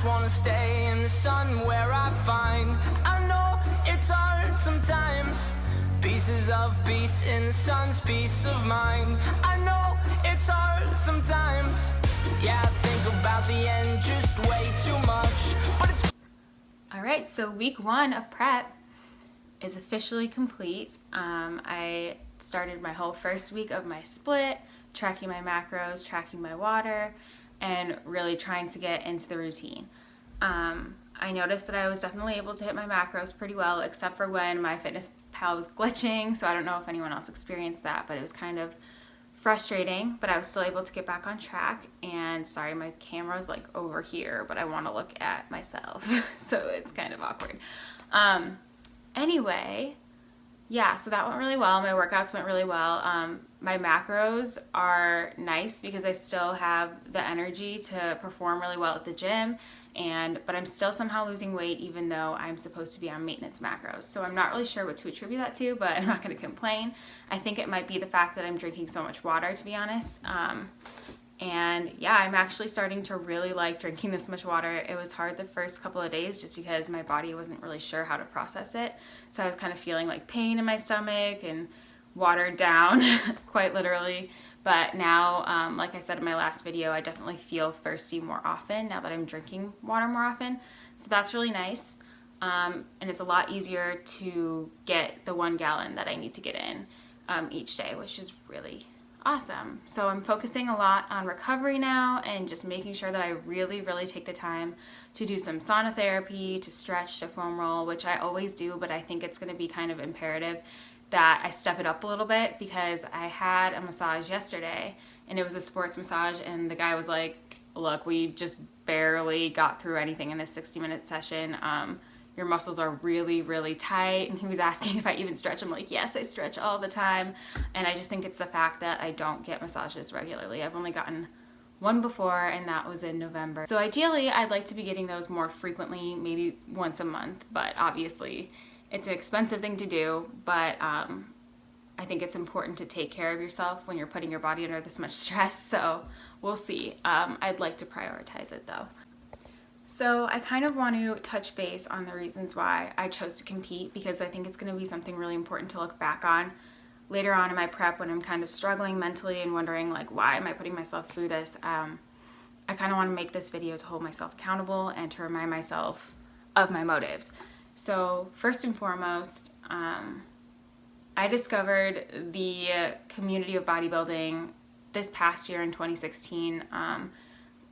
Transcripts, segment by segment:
wanna stay in the sun where I find. I know it's hard sometimes. Pieces of peace in the sun's peace of mind. I know it's hard sometimes. Yeah, I think about the end just way too much. But it's all right, so week 1 of prep is officially complete. I started my whole first week of my split, tracking my macros, tracking my water, and really trying to get into the routine. I noticed that I was definitely able to hit my macros pretty well, except for when my MyFitnessPal was glitching, so I don't know if anyone else experienced that, but it was kind of frustrating, but I was still able to get back on track. And sorry, my camera's like over here, but I want to look at myself, so it's kind of awkward. Anyway, yeah, so that went really well. My workouts went really well. My macros are nice because I still have the energy to perform really well at the gym, but I'm still somehow losing weight even though I'm supposed to be on maintenance macros. So I'm not really sure what to attribute that to, but I'm not going to complain. I think it might be the fact that I'm drinking so much water, to be honest. And yeah, I'm actually starting to really like drinking this much water. It was hard the first couple of days just because my body wasn't really sure how to process it. So I was kind of feeling like pain in my stomach and watered down, quite literally. But now, like I said in my last video, I definitely feel thirsty more often now that I'm drinking water more often. So that's really nice. And it's a lot easier to get the 1 gallon that I need to get in each day, which is really awesome. So I'm focusing a lot on recovery now and just making sure that I really take the time to do some sauna therapy, to stretch, to foam roll, which I always do, but I think it's going to be kind of imperative that I step it up a little bit because I had a massage yesterday and it was a sports massage, and the guy was like, look, we just barely got through anything in this 60-minute session. Your muscles are really tight. And he was asking if I even stretch. I'm like, yes, I stretch all the time. And I just think it's the fact that I don't get massages regularly. I've only gotten 1 before, and that was in November. So ideally, I'd like to be getting those more frequently, maybe once a month. But obviously, it's an expensive thing to do. But I think it's important to take care of yourself when you're putting your body under this much stress. So we'll see. I'd like to prioritize it though. So I kind of want to touch base on the reasons why I chose to compete, because I think it's going to be something really important to look back on later on in my prep when I'm kind of struggling mentally and wondering like, why am I putting myself through this? I kind of want to make this video to hold myself accountable and to remind myself of my motives. So first and foremost, I discovered the community of bodybuilding this past year in 2016,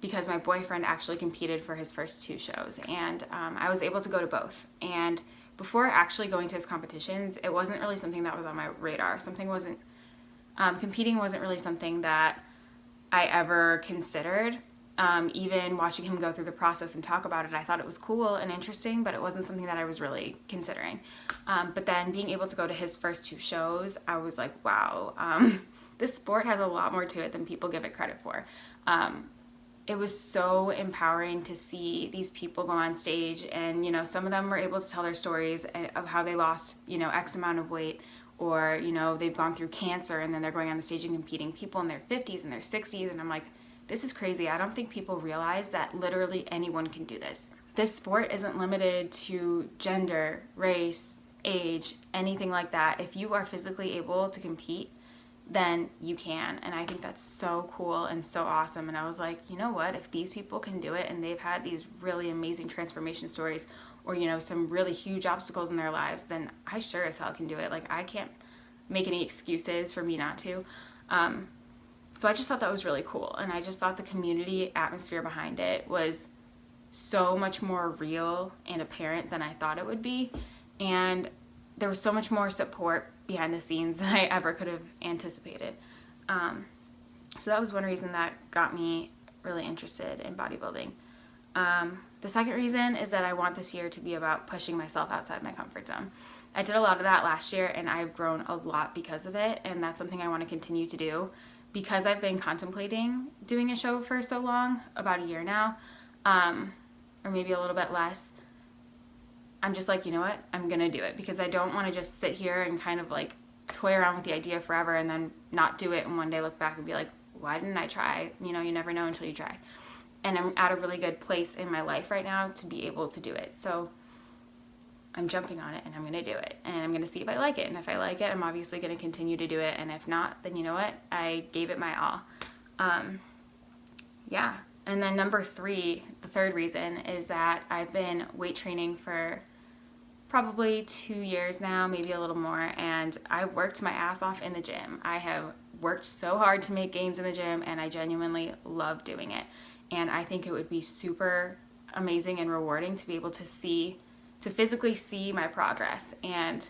because my boyfriend actually competed for his first 2 shows, and I was able to go to both. And before actually going to his competitions, it wasn't really something that was on my radar. Competing wasn't really something that I ever considered. Even watching him go through the process and talk about it, I thought it was cool and interesting, but it wasn't something that I was really considering. But then being able to go to his first 2 shows, I was like, wow, this sport has a lot more to it than people give it credit for. It was so empowering to see these people go on stage, and some of them were able to tell their stories of how they lost X amount of weight, or they've gone through cancer and then they're going on the stage and competing. People in their 50s and their 60s, and I'm like, this is crazy. I don't think people realize that literally anyone can do this. This sport isn't limited to gender, race, age, anything like that. If you are physically able to compete, then you can. And I think that's so cool and so awesome. And I was like, you know what, if these people can do it and they've had these really amazing transformation stories, or some really huge obstacles in their lives, then I sure as hell can do it. Like, I can't make any excuses for me not to. So I just thought that was really cool, and I just thought the community atmosphere behind it was so much more real and apparent than I thought it would be, and there was so much more support behind the scenes than I ever could have anticipated. So that was one reason that got me really interested in bodybuilding. The second reason is that I want this year to be about pushing myself outside my comfort zone. I did a lot of that last year, and I've grown a lot because of it, and that's something I want to continue to do. Because I've been contemplating doing a show for so long, about a year now, or maybe a little bit less, I'm just like, you know what, I'm gonna do it, because I don't want to just sit here and kind of like toy around with the idea forever and then not do it, and one day look back and be like, why didn't I try? You never know until you try. and I'm at a really good place in my life right now to be able to do it. So I'm jumping on it and I'm going to do it, and I'm going to see if I like it. And if I like it, I'm obviously going to continue to do it. And if not, then you know what? I gave it my all. Yeah. And then number 3, the third reason is that I've been weight training for probably 2 years now, maybe a little more. And I worked my ass off in the gym. I have worked so hard to make gains in the gym, and I genuinely love doing it. And I think it would be super amazing and rewarding to be able to physically see my progress. And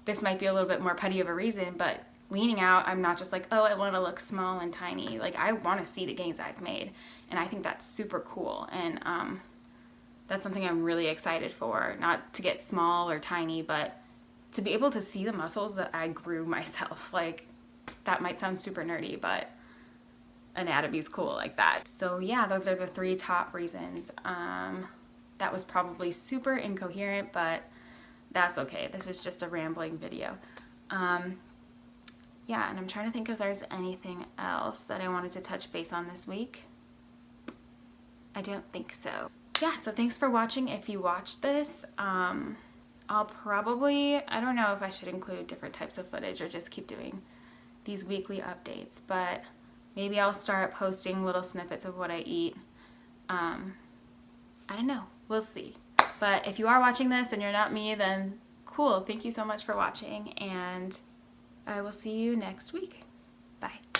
this might be a little bit more petty of a reason, but leaning out, I'm not just like, oh, I want to look small and tiny. Like, I want to see the gains I've made. And I think that's super cool. And that's something I'm really excited for. Not to get small or tiny, but to be able to see the muscles that I grew myself. Like, that might sound super nerdy, but anatomy's cool like that. So yeah, those are the 3 top reasons. That was probably super incoherent, but that's okay. This is just a rambling video. Yeah, and I'm trying to think if there's anything else that I wanted to touch base on this week. I don't think so. Yeah, so thanks for watching. If you watched this, I'll probably, I don't know if I should include different types of footage or just keep doing these weekly updates, but maybe I'll start posting little snippets of what I eat. I don't know. We'll see. But if you are watching this and you're not me, then cool. Thank you so much for watching, and I will see you next week.